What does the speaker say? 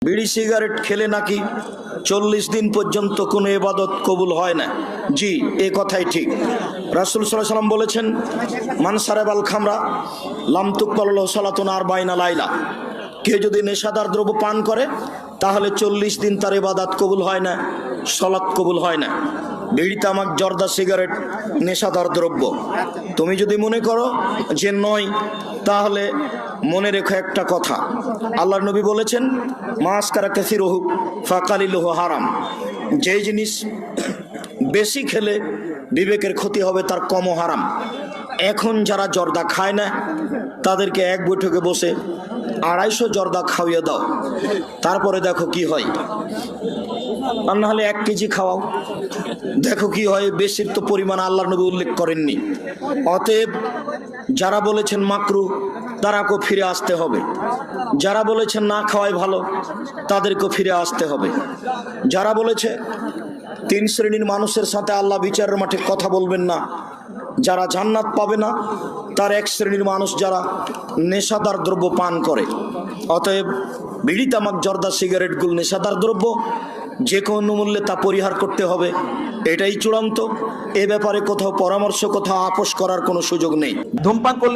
বিড়ি সিগারেট খেলে নাকি 40 দিন পর্যন্ত কোনো ইবাদত কবুল হয় না। জি, এ কথাই ঠিক। রাসূল সাল্লাল্লাহু আলাইহি ওয়াসাল্লাম বলেছেন, মান সারাবাল খামরা লাম তুকবাল লাহু সালাতুন 40 লাইলা। কেউ যদি নেশাদার দ্রব্য পান করে তাহলে 40 দিন তার ইবাদত কবুল হয় না, সালাত কবুল হয় না। বিড়ি, তামাক, জর্দা, সিগারেট নেশাদার দ্রব্য। তুমি যদি মনে করো যে নয়, তাহলে মনে রেখো একটা কথা, আল্লাহর নবী বলেছেন, মাসকারা কাসিরুহু ফাকালিলুহু হারাম। যে জিনিস বেশি খেলে বিবেকের ক্ষতি হবে তার কমও হারাম। এখন যারা জর্দা খায় না তাদেরকে এক বৈঠকে বসে 250 জর্দা খাওয়িয়ে দাও, তারপরে দেখো কি হয়। আর না হলে 1 কেজি খাওয়াও, দেখো কি হয়। বেশির তো পরিমাণ আল্লাহর নবী উল্লেখ করেননি। অতএব যারা বলেছেন মাকরু তারাকেও ফিরে আসতে হবে, যারা বলেছেন না খাওয়াই ভালো তাদেরকেও ফিরে আসতে হবে। যারা বলেছে 3 শ্রেণীর মানুষের সাথে আল্লাহ বিচারের মাঠে কথা বলবেন না, যারা জান্নাত পাবে না, তার 1 শ্রেণীর মানুষ যারা নেশাদার দ্রব্য পান করে। অতএব বিড়ি, তামাক, জর্দা, সিগারেটগুলো নেশাদার দ্রব্য, যে কোনো মূল্যে তা পরিহার করতে হবে, এটাই চূড়ান্ত। এ ব্যাপারে কোথাও পরামর্শ, কোথাও আপোষ করার কোনো সুযোগ নেই। ধূমপান করলে